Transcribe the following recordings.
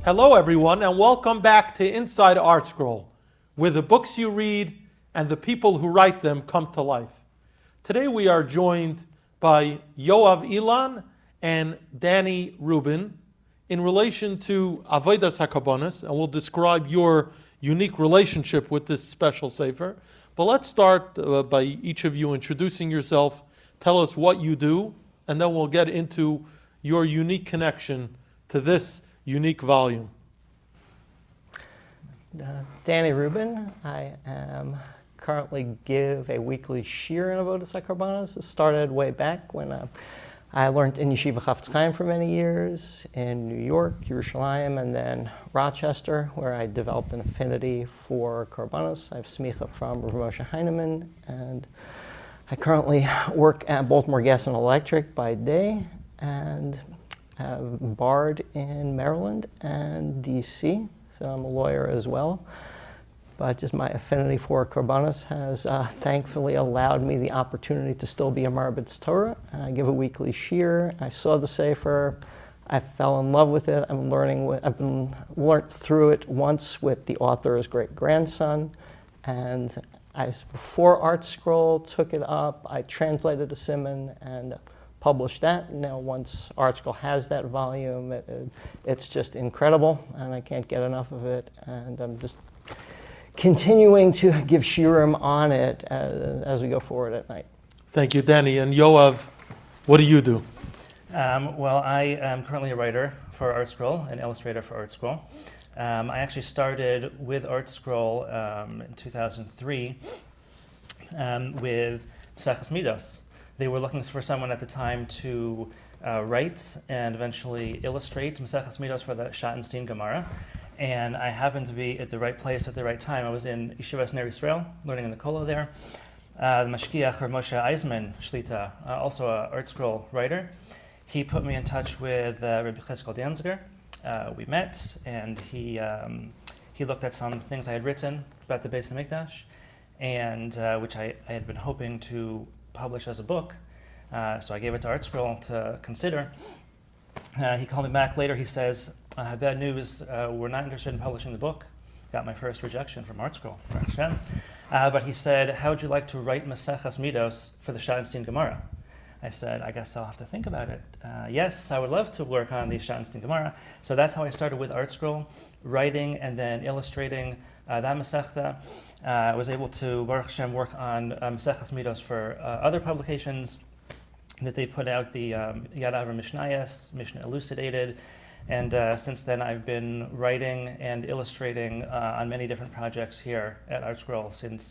Hello everyone, and welcome back to Inside ArtScroll, where the books you read and the people who write them come to life. Today we are joined by Yoav Elan and Danny Rubin in relation to Avodas Hakorbanos, and we'll describe your unique relationship with this special sefer. But let's start by each of you introducing yourself, tell us what you do, and then we'll get into your unique connection to this unique volume. Danny Rubin. I currently give a weekly shir in Avodas Hakorbanos. It started way back when I learned in Yeshiva Chafetz Chaim for many years, in New York, Yerushalayim, and then Rochester, where I developed an affinity for Hakorbanos. I have smicha from Rav Moshe Heineman, and I currently work at Baltimore Gas and Electric by day, and have barred in Maryland and DC, so I'm a lawyer as well. But just my affinity for Hakorbanos has thankfully allowed me the opportunity to still be a Marbitz Torah. I give a weekly shir. I saw the sefer. I fell in love with it. I've been learned through it once with the author's great-grandson, and before ArtScroll took it up, I translated a simon and published that. Now, once ArtScroll has that volume, it's just incredible, and I can't get enough of it. And I'm just continuing to give shiurim on it as we go forward at night. Thank you, Danny. And Yoav, what do you do? Well, I am currently a writer for ArtScroll, an illustrator for ArtScroll. I actually started with ArtScroll in 2003 with Maseches Midos. They were looking for someone at the time to write and eventually illustrate Maseches Midos for the Schottenstein Gemara. And I happened to be at the right place at the right time. I was in Yeshivas Ner Yisrael, learning in the Kolo there. The Mashkiach Rav Moshe Eisman Shlita, also an ArtScroll writer, he put me in touch with Rabbi Cheskel Danziger. We met, and he looked at some things I had written about the Beis HaMikdash, and which I had been hoping to publish as a book. So I gave it to ArtScroll to consider. He called me back later. He says, bad news, we're not interested in publishing the book. Got my first rejection from ArtScroll. But he said, how would you like to write Maseches Midos for the Schottenstein Gemara? I said, I guess I'll have to think about it. Yes, I would love to work on the Schottenstein Gemara. So that's how I started with ArtScroll, writing and then illustrating that Masechta. I was able to, Baruch Hashem, work on Maseches Midos for other publications that they put out, the Yad Avra Mishnayos, Mishnah Elucidated, and since then I've been writing and illustrating on many different projects here at ArtScroll since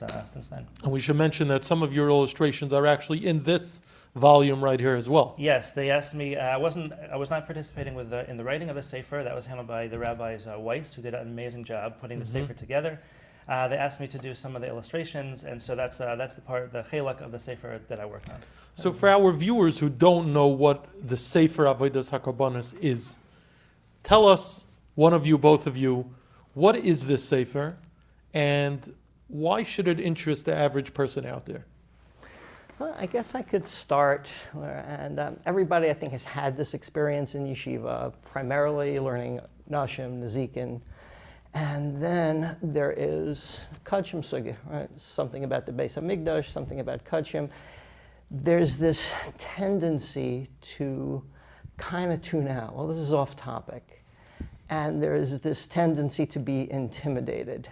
then. And we should mention that some of your illustrations are actually in this volume right here as well. Yes, they asked me. I was not participating in the writing of the sefer. That was handled by the rabbis Weiss, who did an amazing job putting the sefer together. They asked me to do some of the illustrations, and so that's the part, the chelak of the sefer that I worked on. So for our viewers who don't know what the Sefer Avodas Hakorbanos is, tell us, one of you, both of you, what is this sefer, and why should it interest the average person out there? Well, I guess I could start, and everybody I think has had this experience in yeshiva, primarily learning Nashim, Nezikin, and then there is Kachim Sugya, right? Something about the Beis HaMikdash, something about Kachim. There's this tendency to kind of tune out. Well, this is off topic. And there's this tendency to be intimidated.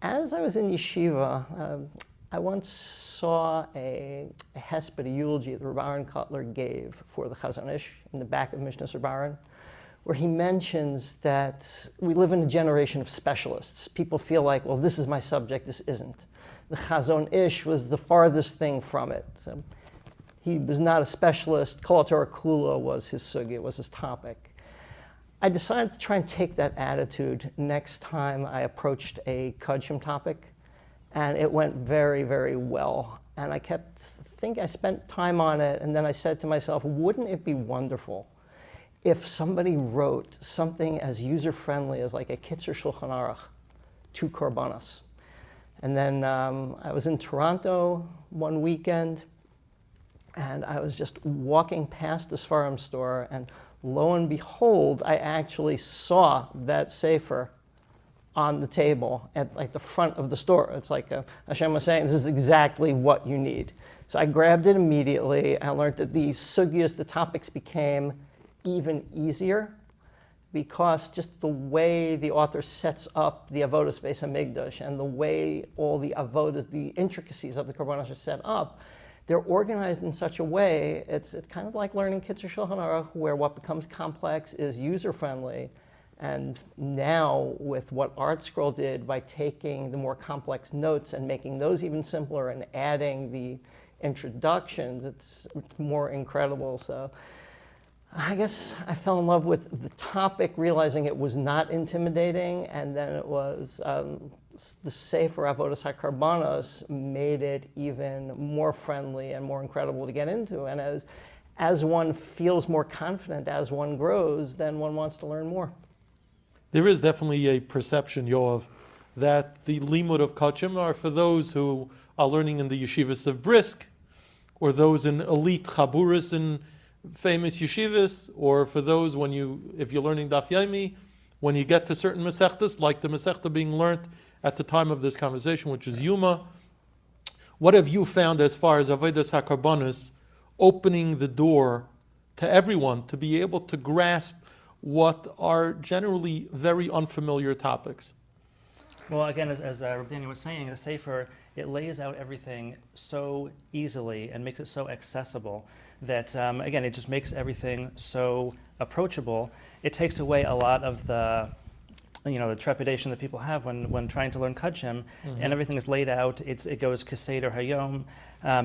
As I was in yeshiva, I once saw a hesped, a eulogy that Rabbi Aaron Kotler gave for the Chazon Ish in the back of Mishnah Rabbi, where he mentions that we live in a generation of specialists. People feel like, well, this is my subject, this isn't. The Chazon Ish was the farthest thing from it. So he was not a specialist. Kol Torah Klula was his sugya, was his topic. I decided to try and take that attitude next time I approached a Kudshim topic, and it went very, very well. And I I spent time on it, and then I said to myself, wouldn't it be wonderful if somebody wrote something as user-friendly as like a Kitzur Shulchan Aruch to Hakorbanos? And then I was in Toronto one weekend, and I was just walking past the Sfarim store and lo and behold, I actually saw that sefer on the table at like the front of the store. It's like Hashem was saying, this is exactly what you need. So I grabbed it immediately. I learned that the sugyas, the topics became even easier because just the way the author sets up the Avodas Beis HaMikdash and the way all the Avodas, the intricacies of the Korbanos are set up, they're organized in such a way, it's kind of like learning Kitzur Shulchan Aruch, where what becomes complex is user-friendly. And now with what ArtScroll did by taking the more complex notes and making those even simpler and adding the introductions, it's more incredible. So I guess I fell in love with the topic, realizing it was not intimidating, and then it was the Sefer Avodas Hakorbanos made it even more friendly and more incredible to get into. And as one feels more confident, as one grows, then one wants to learn more. There is definitely a perception, Yoav, that the limud of kachim are for those who are learning in the yeshivas of Brisk, or those in elite chaburas in famous yeshivas, or for those if you're learning Daf Yomi, when you get to certain mesechtas, like the mesechta being learnt at the time of this conversation, which is Yuma. What have you found as far as Avodas Hakorbanos opening the door to everyone to be able to grasp what are generally very unfamiliar topics? Well, again, as Rabbi Daniel was saying, the Sefer, it lays out everything so easily and makes it so accessible that, again, it just makes everything so approachable. It takes away a lot of the trepidation that people have when trying to learn Kudshim, and everything is laid out. It goes Keseder Hayom.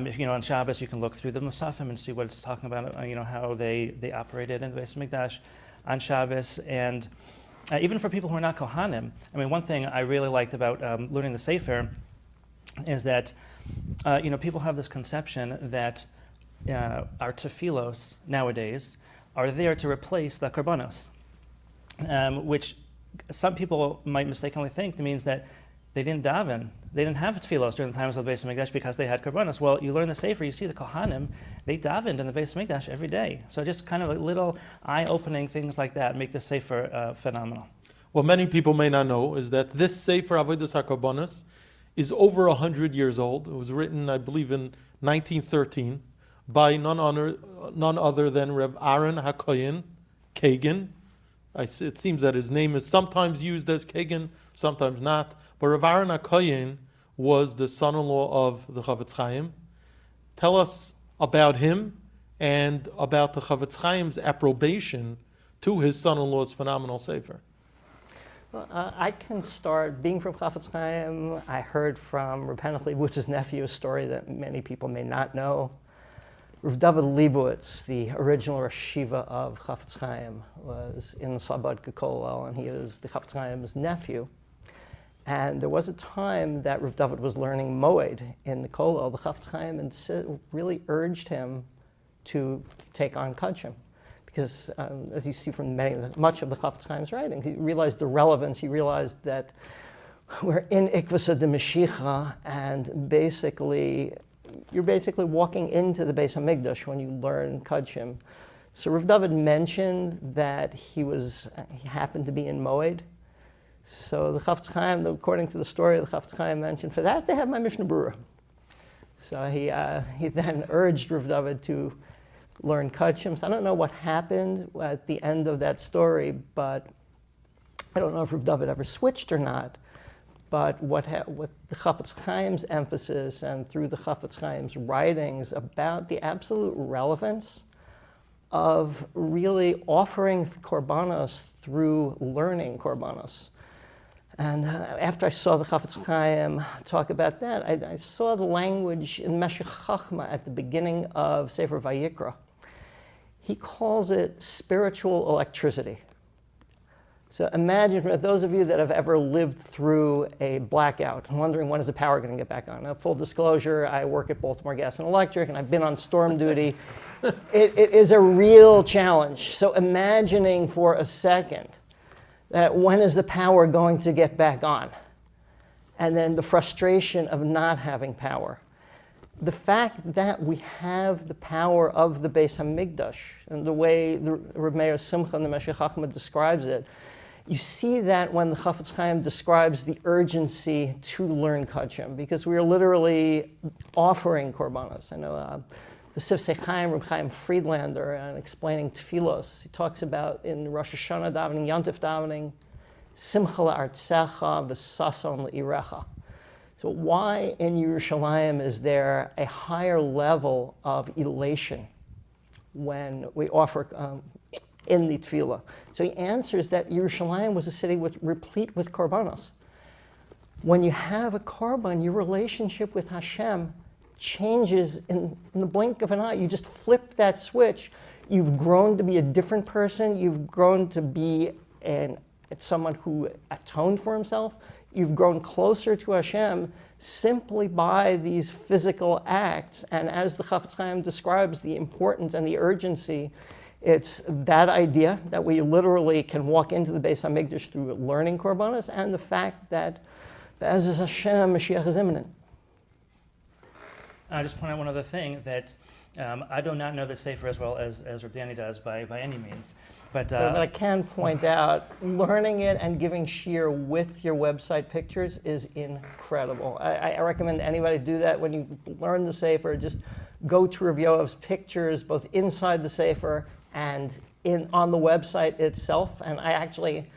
If on Shabbos you can look through the Musafim and see what it's talking about. How they operated in the Beis HaMikdash on Shabbos, and even for people who are not Kohanim. One thing I really liked about learning the Sefer is that people have this conception that our tefillos nowadays are there to replace the Korbanos, which some people might mistakenly think means that they didn't daven. They didn't have tefillos during the times of the Beis HaMikdash because they had Korbanos. Well, you learn the Sefer, you see the Kohanim, they davened in the Beis HaMikdash every day. So just kind of like little eye-opening things like that make the Sefer phenomenal. What many people may not know is that this Sefer Avodas Hakorbanos is over 100 years old. It was written, I believe, in 1913 by none other than Reb Aaron HaKohen, Kagan. It seems that his name is sometimes used as Kagan, sometimes not. But Rav Aaron HaKohen was the son-in-law of the Chavetz Chaim. Tell us about him and about the Chavetz Chaim's approbation to his son-in-law's phenomenal sefer. Well, I can start. Being from Chavetz Chaim, I heard from Reb Henoch Leibowitz's nephew a story that many people may not know. Rav David Leibowitz, the original Rosh Yeshiva of Chavetz Chaim, was in the Sabad Kollel, and he was the Chavetz Chaim's nephew. And there was a time that Rav David was learning Moed in the Kollel. The Chavetz Chaim really urged him to take on Kudshim, because as you see from much of the Chavetz Chaim's writing, he realized the relevance. He realized that we're in Ikvasa de Mashiach, and you're basically walking into the Beis HaMikdash when you learn Kudshim. So Rav David mentioned that he happened to be in Moed. So the Chavetz Chaim, according to the story, the Chavetz Chaim mentioned, for that they have my Mishnah Berurah. So he then urged Rav David to learn Kudshim. So I don't know what happened at the end of that story, but I don't know if Rav David ever switched or not. But what the Chavetz Chaim's emphasis, and through the Chavetz Chaim's writings about the absolute relevance of really offering Korbanos through learning Korbanos. And after I saw the Chavetz Chaim talk about that, I saw the language in Meshech Chachma at the beginning of Sefer Vayikra. He calls it spiritual electricity. So imagine, for those of you that have ever lived through a blackout, wondering when is the power going to get back on. Now, full disclosure, I work at Baltimore Gas and Electric, and I've been on storm duty. It is a real challenge. So imagining for a second that when is the power going to get back on? And then the frustration of not having power. the fact that we have the power of the Beis Hamikdash and the way the Reb Meir Simcha and the Meshech Chochmah describes it, you see that when the Chafetz Chaim describes the urgency to learn Kachim, because we are literally offering Korbanos. I know the Sifsei Chaim, Reb Chaim Friedlander, and explaining Tfilos, he talks about in Rosh Hashanah davening, Yontif davening, Simcha la'artzecha v'sason le'irecha. So why in Yerushalayim is there a higher level of elation when we offer in the tefillah? So he answers that Yerushalayim was a city replete with korbanos. When you have a korban, your relationship with Hashem changes in the blink of an eye. You just flip that switch. You've grown to be a different person. You've grown to be someone who atoned for himself. You've grown closer to Hashem simply by these physical acts. And as the Chafetz Chaim describes the importance and the urgency, it's that idea that we literally can walk into the Beis HaMikdash through learning Korbanos, and the fact that, as is Hashem, Mashiach is imminent. I just point out one other thing, that I do not know the Sefer as well as Reb Danny does by any means. But I can point out, learning it and giving shir with your website pictures is incredible. I recommend anybody do that when you learn the Sefer. Just go to Rabbi Yoav's pictures, both inside the Sefer and on the website itself. And I actually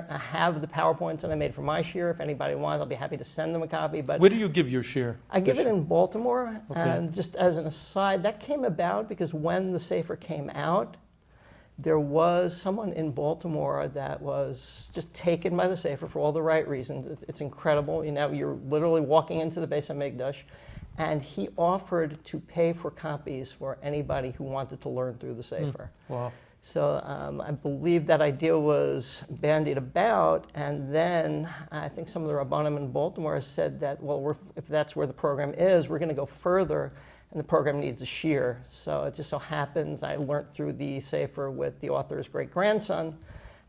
have the PowerPoints that I made for my shir. If anybody wants, I'll be happy to send them a copy. But where do you give your shir? I give it in Baltimore. Okay. And just as an aside, that came about because when the Sefer came out, there was someone in Baltimore that was just taken by the Sefer for all the right reasons. It's incredible. You know, you're literally walking into the Beis HaMikdash, and he offered to pay for copies for anybody who wanted to learn through the Sefer. Wow. So I believe that idea was bandied about, and then I think some of the Rabbanim in Baltimore said that, well, if that's where the program is, we're going to go further, and the program needs a shir. So it just so happens I learned through the Sefer with the author's great-grandson,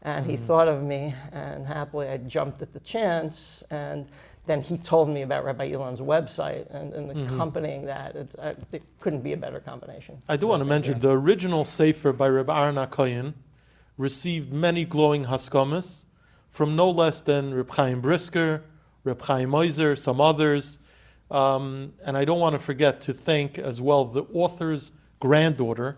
and he thought of me, and happily I jumped at the chance, and then he told me about Rabbi Elan's website, and accompanying that, it couldn't be a better combination. I do want to mention the original Sefer by Reb Aaron HaKohen received many glowing haskamas from no less than Reb Chaim Brisker, Reb Chaim Moiser, some others. And I don't want to forget to thank as well the author's granddaughter,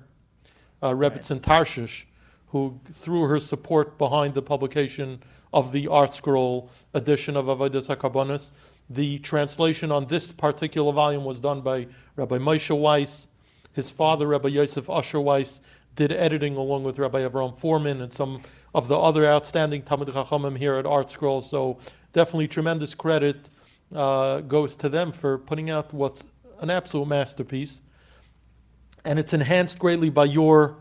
Rebbetzin Tarshish, who threw her support behind the publication of the ArtScroll edition of Avodas Hakorbanos. The translation on this particular volume was done by Rabbi Moshe Weiss. His father, Rabbi Yosef Usher Weiss, did editing along with Rabbi Avram Foreman and some of the other outstanding Talmid Chachamim here at ArtScroll. So definitely tremendous credit goes to them for putting out what's an absolute masterpiece. And it's enhanced greatly by your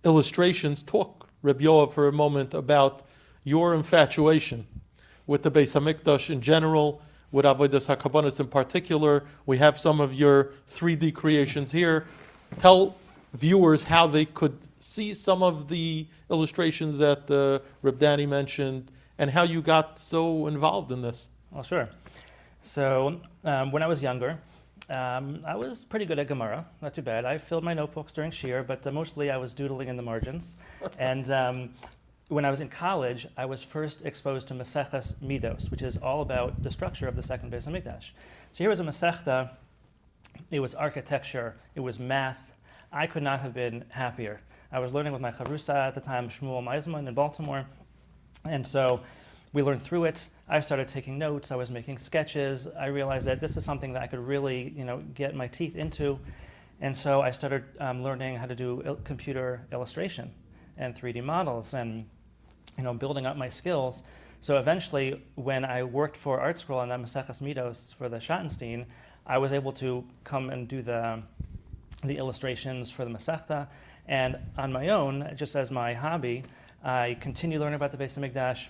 illustrations. Talk, Reb Yoav, for a moment about your infatuation with the Beis HaMikdash in general, with Avodas Hakorbanos in particular. We have some of your 3D creations here. Tell viewers how they could see some of the illustrations that Reb Danny mentioned and how you got so involved in this. Well, sure. So when I was younger, I was pretty good at Gemara, not too bad. I filled my notebooks during Shir, but mostly I was doodling in the margins. And when I was in college, I was first exposed to Maseches Midos, which is all about the structure of the second Beis HaMikdash. So here was a Masechta. It was architecture. It was math. I could not have been happier. I was learning with my chavrusa at the time, Shmuel Meisman in Baltimore. And so we learned through it. I started taking notes. I was making sketches. I realized that this is something that I could really, get my teeth into. And so I started learning how to do computer illustration and 3D models and, building up my skills. So eventually, when I worked for ArtScroll on that Maseches Midos for the Schottenstein, I was able to come and do the illustrations for the Masechta. And on my own, just as my hobby, I continued learning about the Beis HaMikdash,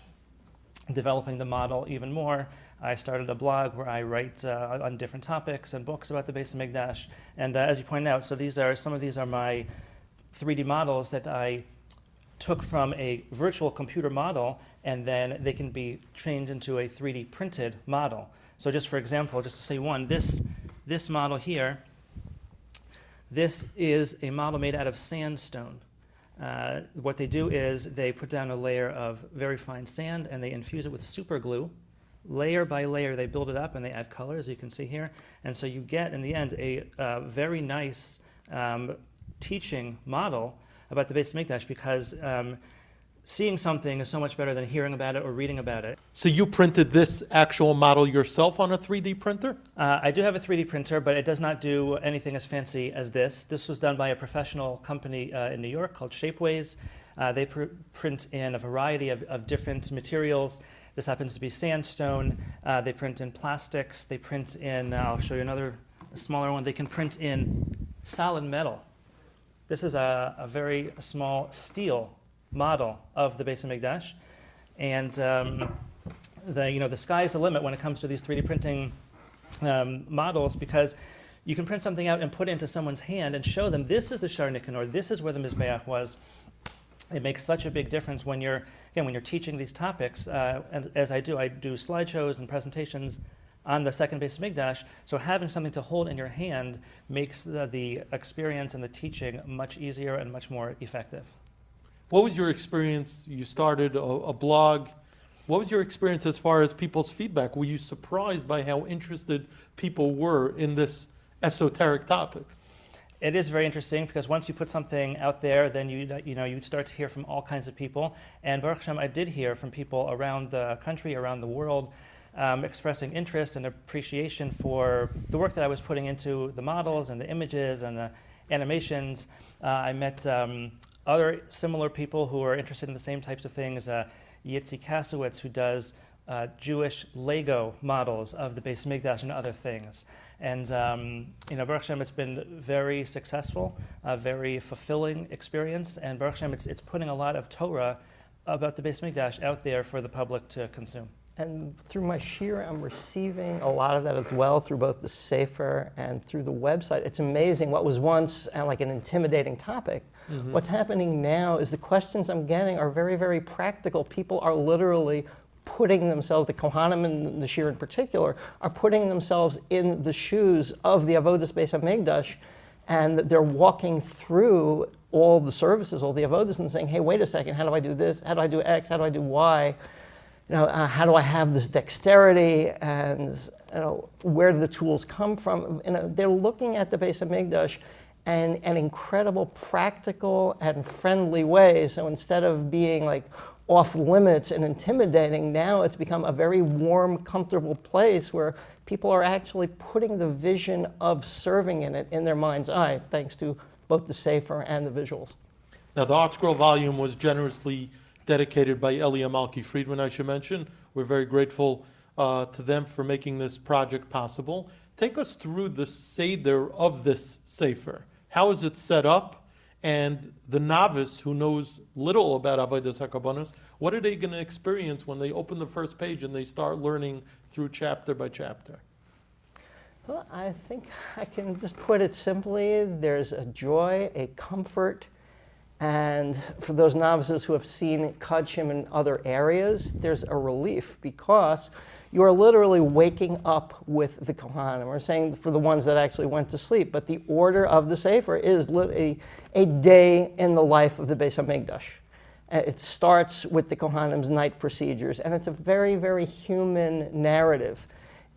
developing the model even more. I started a blog where I write on different topics and books about the Beis HaMikdash. And as you pointed out, so some of these are my 3D models that I took from a virtual computer model, and then they can be changed into a 3D printed model. So just for example, just to say one, this model here This is a model made out of sandstone. What they do is they put down a layer of very fine sand and they infuse it with super glue. Layer by layer, they build it up and they add color, as you can see here. And so you get, in the end, a very nice teaching model about the Beis Hamikdash, because seeing something is so much better than hearing about it or reading about it. So you printed this actual model yourself on a 3D printer? I do have a 3D printer, but it does not do anything as fancy as this. This was done by a professional company in New York called Shapeways. They print in a variety of different materials. This happens to be sandstone. They print in plastics. They print in, I'll show you another smaller one. They can print in solid metal. This is a very small steel model of the Beis Hamikdash, and the sky is the limit when it comes to these 3D printing models, because you can print something out and put it into someone's hand and show them this is the Shar Nikanor, this is where the Mizbeach was. It makes such a big difference when you're teaching these topics, and as I do slideshows and presentations on the second Beis Hamikdash. So having something to hold in your hand makes the experience and the teaching much easier and much more effective. What was your experience? You started a blog. What was your experience as far as people's feedback? Were you surprised by how interested people were in this esoteric topic? It is very interesting, because once you put something out there, then you start to hear from all kinds of people. And Baruch Hashem, I did hear from people around the country, around the world, expressing interest and appreciation for the work that I was putting into the models and the images and the animations. I met other similar people who are interested in the same types of things. Yitzi Kasowitz, who does Jewish Lego models of the Beis Hamikdash and other things. And Baruch Hashem, it's been very successful, a very fulfilling experience. And Baruch Hashem, it's putting a lot of Torah about the Beis Hamikdash out there for the public to consume. And through my shir, I'm receiving a lot of that as well, through both the Sefer and through the website. It's amazing what was once like an intimidating topic. Mm-hmm. What's happening now is the questions I'm getting are very, very practical. People are literally putting themselves, the Kohanim and the shir in particular, are putting themselves in the shoes of the Avodas Beis HaMikdash, and they're walking through all the services, all the Avodas, and saying, hey, wait a second, how do I do this? How do I do X? How do I do Y? How do I have this dexterity, and where do the tools come from? They're looking at the Beis HaMikdash in an incredible practical and friendly way. So instead of being like off limits and intimidating, now it's become a very warm, comfortable place where people are actually putting the vision of serving in it in their mind's eye, thanks to both the Sefer and the visuals. Now, the ArtScroll volume was generously dedicated by Elia Malki Friedman, I should mention. We're very grateful to them for making this project possible. Take us through the Seder of this Sefer. How is it set up? And the novice who knows little about Avodas Hakorbanos, what are they going to experience when they open the first page and they start learning through chapter by chapter? Well, I think I can just put it simply. There's a joy, a comfort, and for those novices who have seen Kodshim in other areas, there's a relief, because you are literally waking up with the Kohanim. We're saying for the ones that actually went to sleep, but the order of the Sefer is a day in the life of the Beis HaMikdash. It starts with the Kohanim's night procedures, and it's a very, very human narrative.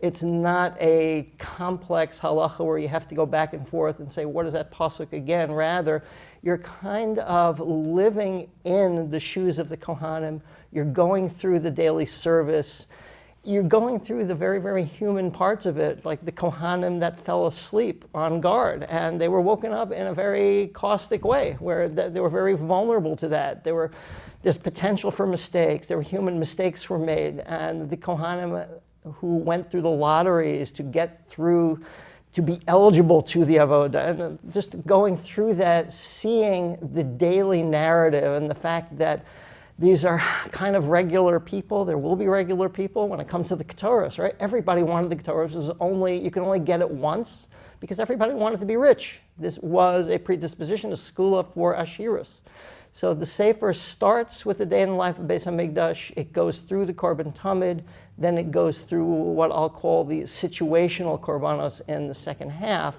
It's not a complex halacha where you have to go back and forth and say, what is that pasuk again? Rather, you're kind of living in the shoes of the Kohanim. You're going through the daily service. You're going through the very, very human parts of it, like the Kohanim that fell asleep on guard, and they were woken up in a very caustic way, where they were very vulnerable to that. There's potential for mistakes. There were human mistakes were made, and the Kohanim who went through the lotteries to get through, to be eligible to the avoda, and just going through that, seeing the daily narrative and the fact that these are kind of regular people. There will be regular people when it comes to the Ketores, right? Everybody wanted the Ketores. You can only get it once because everybody wanted to be rich. This was a predisposition, a skula for Ashiras. So the Sefer starts with the day in the life of Beis HaMikdash. It goes through the Korban Tamid. Then it goes through what I'll call the situational Korbanos in the second half,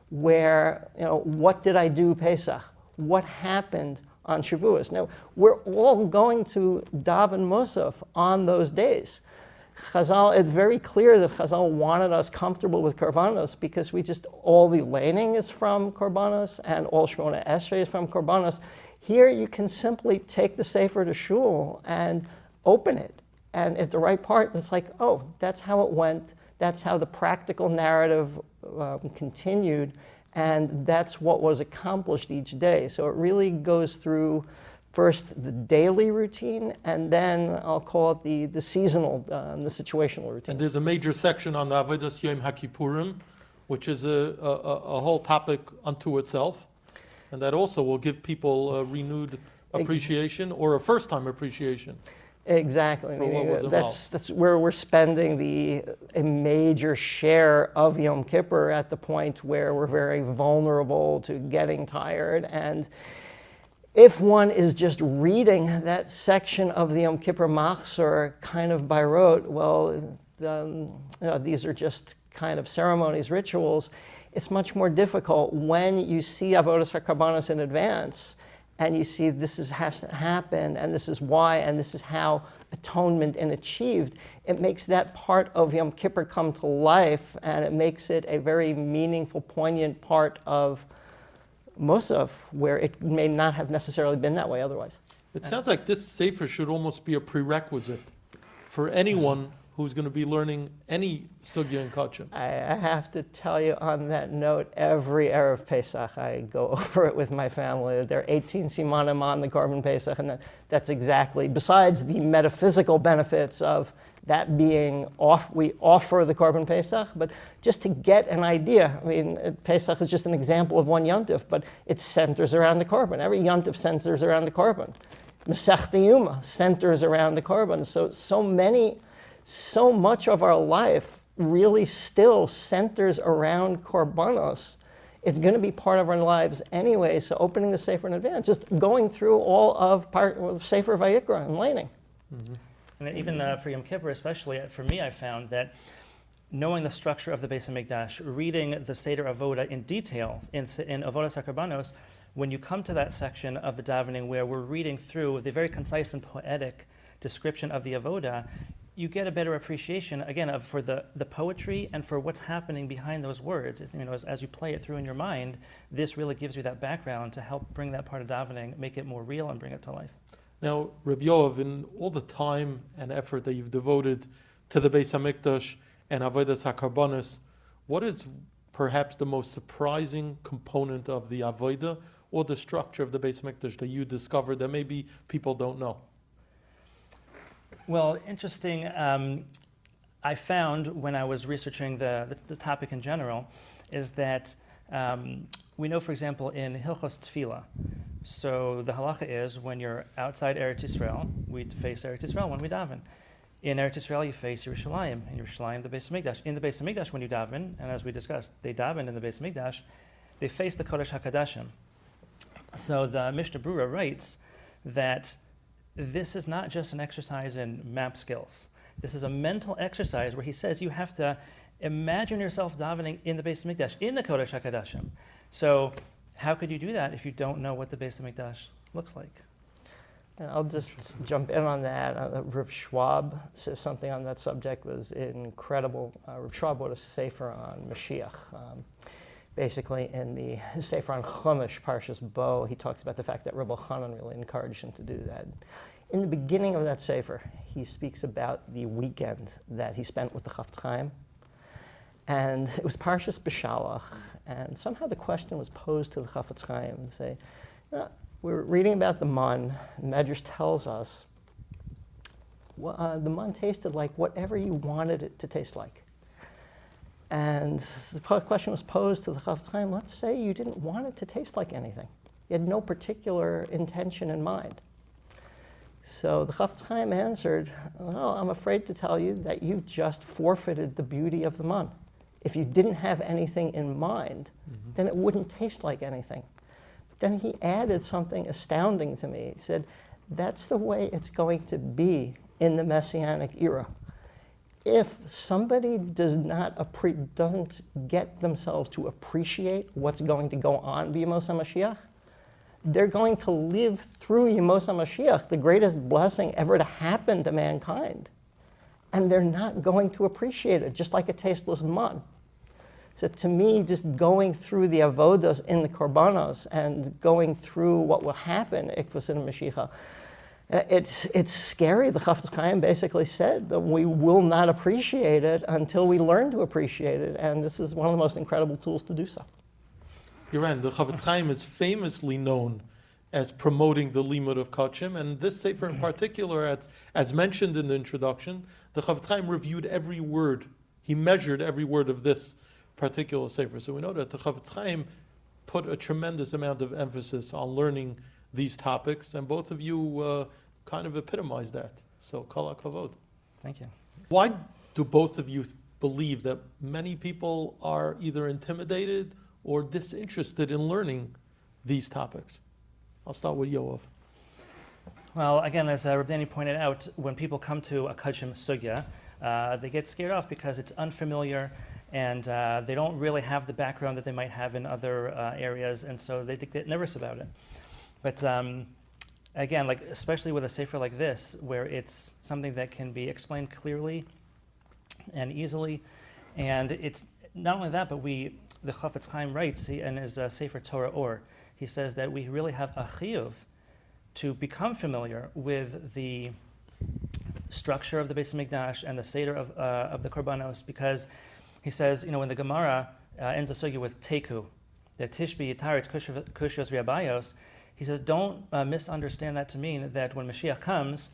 where, what did I do Pesach? What happened on Shavuos? Now, we're all going to daven Musaf on those days. Chazal, it's very clear that Chazal wanted us comfortable with Korbanos because all the laning is from Korbanos and all Shemona Esrei is from Korbanos. Here you can simply take the Sefer to shul and open it. And at the right part, it's like, oh, that's how it went. That's how the practical narrative continued. And that's what was accomplished each day. So it really goes through first the daily routine, and then I'll call it the seasonal, the situational routine. And there's a major section on the Avodas Yom HaKippurim, which is a whole topic unto itself. And that also will give people a renewed appreciation or a first-time appreciation. Exactly. For what was involved. That's where we're spending a major share of Yom Kippur at the point where we're very vulnerable to getting tired. And if one is just reading that section of the Yom Kippur Machzor kind of by rote, well, these are just kind of ceremonies, rituals. It's much more difficult when you see Avodas Hakorbanos in advance and you see has to happen and this is why and this is how atonement is achieved. It makes that part of Yom Kippur come to life and it makes it a very meaningful, poignant part of Musaf, where it may not have necessarily been that way otherwise. It sounds like this Sefer should almost be a prerequisite for anyone who's going to be learning any Sugya and Kachim. I have to tell you on that note, every Erev Pesach, I go over it with my family. There are 18 simanim on the Korban Pesach, and that's exactly, besides the metaphysical benefits of that being we offer the Korban Pesach, but just to get an idea. I mean, Pesach is just an example of one yontif, but it centers around the Korban. Every yontif centers around the Korban. Masechta Yuma centers around the Korban. So much of our life really still centers around Korbanos. It's going to be part of our lives anyway, so opening the Sefer in advance, just going through all of Sefer Vayikra and laning. Mm-hmm. And even for Yom Kippur, especially for me, I found that knowing the structure of the Beis HaMikdash, reading the Seder Avoda in detail in Avodas Hakorbanos, when you come to that section of the davening where we're reading through the very concise and poetic description of the Avoda, you get a better appreciation, again, for the poetry and for what's happening behind those words. As you play it through in your mind, this really gives you that background to help bring that part of davening, make it more real and bring it to life. Now, Rabbi Yoav, in all the time and effort that you've devoted to the Beis HaMikdash and Avodas HaKorbanos, what is perhaps the most surprising component of the Avodah or the structure of the Beis HaMikdash that you discovered that maybe people don't know? Well, interesting. I found when I was researching the topic in general is that we know, for example, in Hilchos Tefillah, so the halacha is when you're outside Eretz Yisrael, we face Eretz Yisrael when we daven. In Eretz Yisrael, you face Yerushalayim. In Yerushalayim, the Beis HaMikdash. In the Beis HaMikdash, when you daven, and as we discussed, they daven in the Beis HaMikdash, they face the Kodesh HaKadoshim. So the Mishnah Brura writes that this is not just an exercise in map skills. This is a mental exercise where he says you have to imagine yourself davening in the Beis HaMikdash, in the Kodesh HaKadoshim. So how could you do that if you don't know what the Beis HaMikdash looks like? And I'll just jump in on that. Rav Schwab says something on that subject was incredible. Rav Schwab wrote a sefer on Mashiach. Basically, in the sefer on Chumash, Parshas Bo, he talks about the fact that Rabbi Chanan really encouraged him to do that. In the beginning of that sefer, he speaks about the weekend that he spent with the Chafetz Chaim. And it was Parshas B'Shalach, and somehow the question was posed to the Chafetz Chaim and say, we're reading about the man, and Medrash tells us the man tasted like whatever you wanted it to taste like. And the question was posed to the Chafetz Chaim, let's say you didn't want it to taste like anything. You had no particular intention in mind. So the Chafetz Chaim answered, well, I'm afraid to tell you that you've just forfeited the beauty of the man. If you didn't have anything in mind, then it wouldn't taste like anything. But then he added something astounding to me. He said, that's the way it's going to be in the Messianic era. if somebody doesn't get themselves to appreciate what's going to go on b'Yemos HaMashiach, they're going to live through Yemos HaMashiach, the greatest blessing ever to happen to mankind. And they're not going to appreciate it, just like a tasteless mun. So to me, just going through the Avodas in the Korbanos and going through what will happen, Ikvus and Mashiach, it's scary. The Chafetz Chaim basically said that we will not appreciate it until we learn to appreciate it, and this is one of the most incredible tools to do so. Yoran, the Chafetz Chaim is famously known as promoting the limud of Kachim, and this sefer in particular, as mentioned in the introduction, the Chafetz Chaim reviewed every word. He measured every word of this particular sefer. So we know that the Chafetz Chaim put a tremendous amount of emphasis on learning these topics, and both of you kind of epitomized that. So kol hakavod. Thank you. Why do both of you believe that many people are either intimidated or disinterested in learning these topics? I'll start with Yoav. Well, again, as Rabbi Danny pointed out, when people come to a Kachim Sugya, they get scared off because it's unfamiliar and they don't really have the background that they might have in other areas, and so they get nervous about it. But again, like especially with a sefer like this, where it's something that can be explained clearly and easily, and it's not only that, but the Chafetz Chaim writes in his Sefer Torah Or, he says that we really have a chiyuv to become familiar with the structure of the Beis Hamikdash and the Seder of the Korbanos, because he says, when the Gemara ends the sugya with teku, the tishbi yitaretz kushios v'abayos, he says, don't misunderstand that to mean that when Mashiach comes,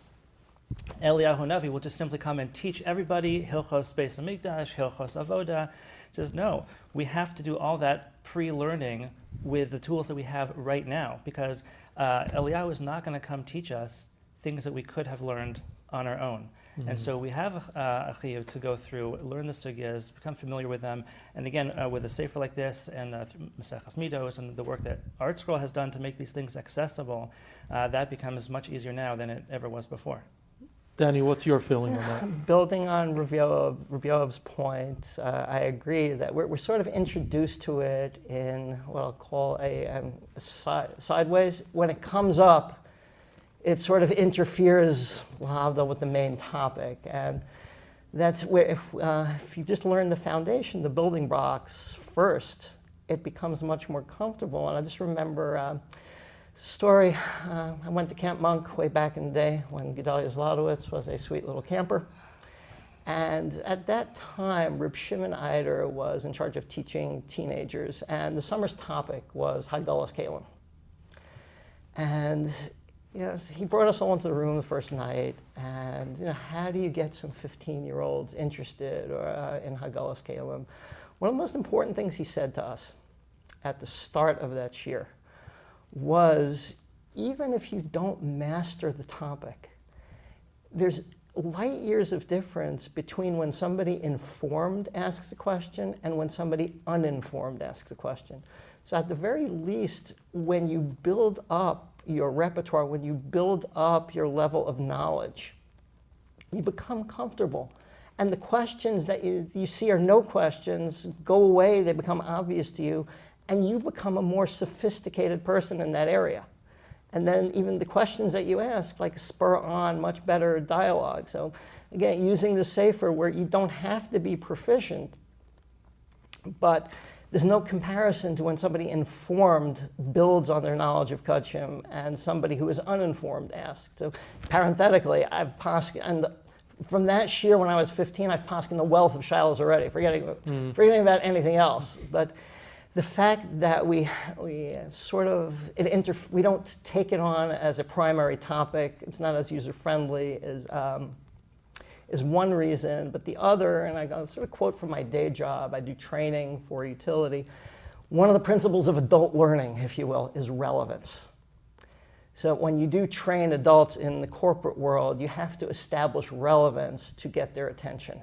Eliyahu Navi will just simply come and teach everybody Hilchos Beis Hamikdash, Hilchos Avoda. He says, no, we have to do all that pre-learning with the tools that we have right now, because Eliyahu is not going to come teach us things that we could have learned on our own. Mm-hmm. And so we have a chiyuv to go through, learn the sugyas, become familiar with them. And again, with a sefer like this and Maseches Midos and the work that ArtScroll has done to make these things accessible, that becomes much easier now than it ever was before. Danny, what's your feeling on that? Building on Rabbi Yoav's point, I agree that we're sort of introduced to it in what I'll call a sideways. When it comes up, it sort of interferes with the main topic. And that's where if you just learn the foundation, the building blocks first, it becomes much more comfortable. And I just remember a story. I went to Camp Monk way back in the day when Gedalia Zlotowitz was a sweet little camper. And at that time, Reb Shimon Eider was in charge of teaching teenagers, and the summer's topic was Haggalas Kalim. And he brought us all into the room the first night, and how do you get some 15-year-olds interested in Haggalas Kalim? One of the most important things he said to us at the start of that year was, even if you don't master the topic, there's light years of difference between when somebody informed asks a question and when somebody uninformed asks a question. So at the very least, when you build up your repertoire, when you build up your level of knowledge, you become comfortable. And the questions that you see are no questions, go away, they become obvious to you, and you become a more sophisticated person in that area. And then even the questions that you ask, spur on much better dialogue. So again, using the sefer where you don't have to be proficient, but there's no comparison to when somebody informed builds on their knowledge of Kachim and somebody who is uninformed asks. So parenthetically, I've passed, and from that shir when I was 15, I've passed in the wealth of shilos already, forgetting about anything else. But the fact that we don't take it on as a primary topic, it's not as user-friendly, is one reason. But the other, and I sort of quote from my day job, I do training for utility. One of the principles of adult learning, if you will, is relevance. So when you do train adults in the corporate world, you have to establish relevance to get their attention.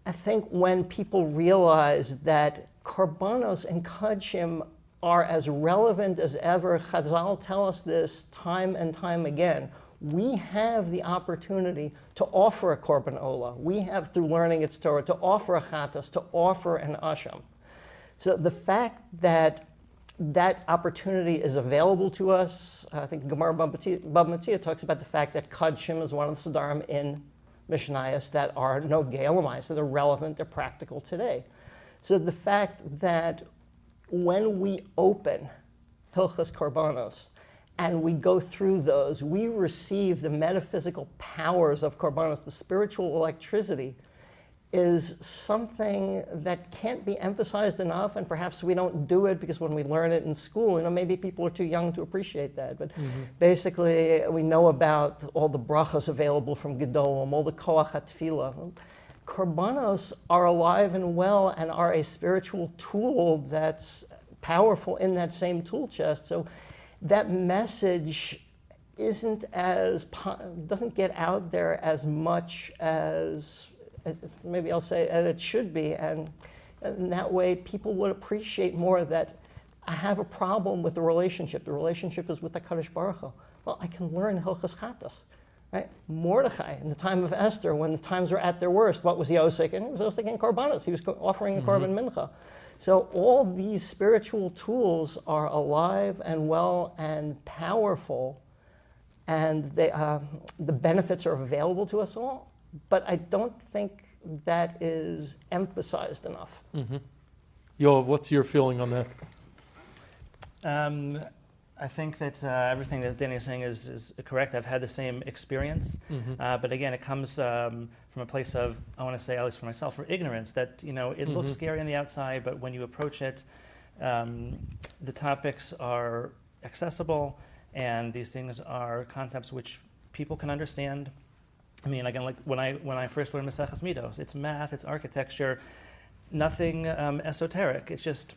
I think when people realize that Korbanos and Kachim are as relevant as ever, Chazal tell us this time and time again. we have the opportunity to offer a korban olah. We have, through learning its Torah, to offer a chatas, to offer an asham. So the fact that that opportunity is available to us, I think Gemara Bava Metzia talks about the fact that Kadshim is one of the Siddharim in Mishnayos that are no Gelamai, so they're relevant, they're practical today. So the fact that when we open Hilchos Korbanos and we go through those, we receive the metaphysical powers of Korbanos, the spiritual electricity, is something that can't be emphasized enough, and perhaps we don't do it because when we learn it in school, maybe people are too young to appreciate that. But basically, we know about all the brachas available from Gedolim, all the koach hatfilah. Korbanos are alive and well and are a spiritual tool that's powerful in that same tool chest. So that message doesn't get out there as much as, maybe I'll say, as it should be, and that way people would appreciate more that I have a problem with the relationship. The relationship is with the HaKadosh Baruch Hu. Well, I can learn Hilchos Chatas, right? Mordechai, in the time of Esther, when the times were at their worst, what was he osik? And he was osik in Korbanos. He was offering the Korban Mincha. So all these spiritual tools are alive and well and powerful, and they, the benefits are available to us all. But I don't think that is emphasized enough. Yoav, what's your feeling on that? I think that everything that Danny is saying is correct. I've had the same experience, but again, it comes from a place of, I want to say, at least for myself, for ignorance. That it looks scary on the outside, but when you approach it, the topics are accessible, and these things are concepts which people can understand. I mean, again, like when I first learned Maseches Midos, it's math, it's architecture, nothing esoteric. It's just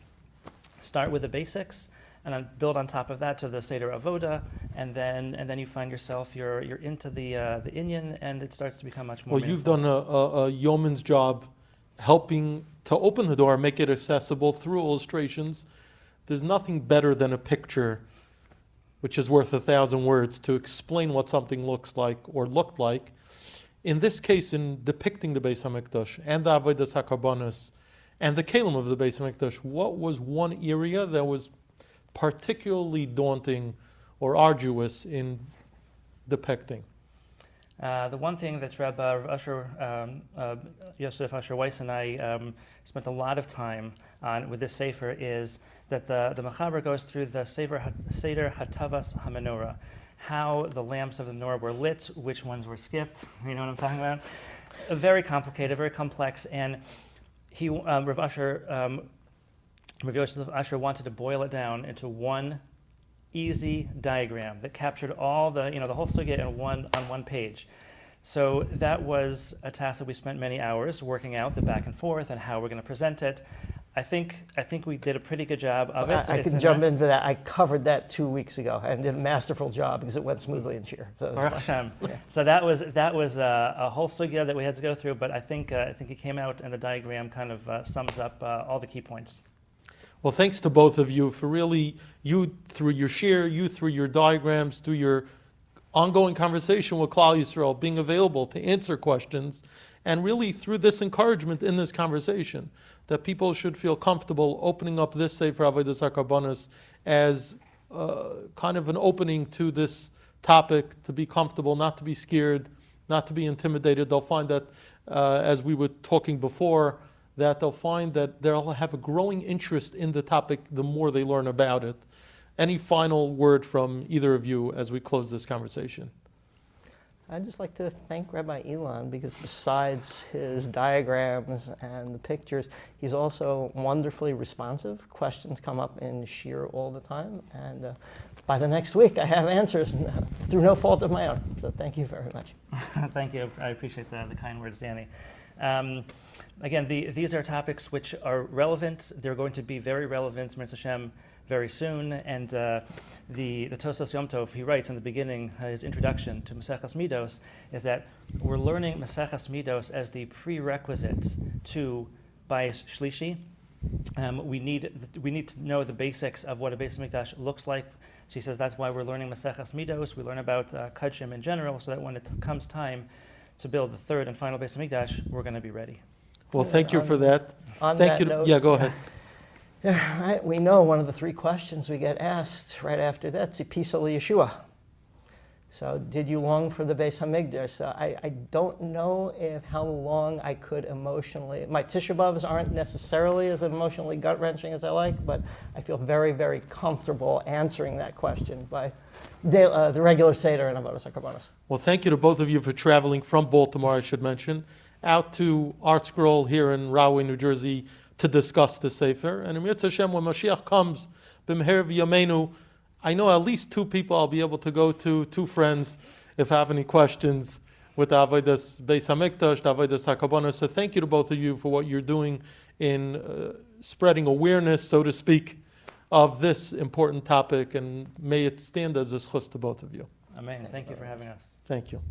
start with the basics and then build on top of that to the Seder Avoda, and then you find yourself you're into the Inyan, and it starts to become much more. Well, meaningful. You've done a yeoman's job helping to open the door, make it accessible through illustrations. There's nothing better than a picture, which is worth 1,000 words, to explain what something looks like or looked like. In this case, in depicting the Beis HaMikdash and the Avodas Hakorbanos and the Kelim of the Beis HaMikdash, what was one area that was particularly daunting or arduous in depicting? The one thing that Yosef Usher Weiss and I spent a lot of time on with this Sefer is that the Mechaber goes through the Seder Hatavas HaMenorah, how the lamps of the menorah were lit, which ones were skipped. You know what I'm talking about? Very complicated, very complex, and Rav Yosef Usher wanted to boil it down into one easy diagram that captured all the whole sugya on one page. So that was a task that we spent many hours working out the back and forth and how we're going to present it. I think we did a pretty good job of it. I can jump into that. I covered that 2 weeks ago and did a masterful job because it went smoothly in Shir. So, so that was a whole sugya that we had to go through. But I think it came out, and the diagram kind of sums up all the key points. Well, thanks to both of you for really, you through your share, you through your diagrams, through your ongoing conversation with Klal Yisrael, being available to answer questions, and really through this encouragement in this conversation, that people should feel comfortable opening up this Sefer Avodas Hakorbanos as kind of an opening to this topic, to be comfortable, not to be scared, not to be intimidated. They'll find that, as we were talking before, that they'll find that they'll have a growing interest in the topic the more they learn about it. Any final word from either of you as we close this conversation? I'd just like to thank Rabbi Elan, because besides his diagrams and the pictures, he's also wonderfully responsive. Questions come up in Shir all the time, and by the next week I have answers through no fault of my own. So thank you very much. Thank you. I appreciate the kind words, Danny. Again, these are topics which are relevant. They're going to be very relevant, Mirz Hashem, very soon. And the Tosos Yom Tov, he writes in the beginning, his introduction to Maseches Midos, is that we're learning Maseches Midos as the prerequisite to Bayis Shlishi. We need to know the basics of what a Beis HaMikdash looks like, So he says that's why we're learning Maseches Midos. We learn about Kudshim in general, so that when it comes time to build the third and final Beis Hamikdash, we're going to be ready. Well, thank you for that. On Thank that you. note, Yeah, go ahead. right, we know one of the three questions we get asked right after that, Tzipisa Yeshua. So did you long for the Beis Hamikdash? So I don't know how long I could emotionally, my Tisha B'Avs aren't necessarily as emotionally gut-wrenching as I like, but I feel very, very comfortable answering that question by the regular Seder and Avodas Hakorbanos. Well, thank you to both of you for traveling from Baltimore, I should mention, out to ArtScroll here in Rahway, New Jersey, to discuss the Sefer. And Emir Hashem, when Mashiach comes, B'meher v'yameinu, I know at least two people I'll be able to go to, two friends, if I have any questions with the Avodas Beis Hamikdash, the Avodas Hakorbanos. So thank you to both of you for what you're doing in spreading awareness, so to speak, of this important topic, and may it stand as a schus to both of you. Amen. Thank you for having us. Thank you.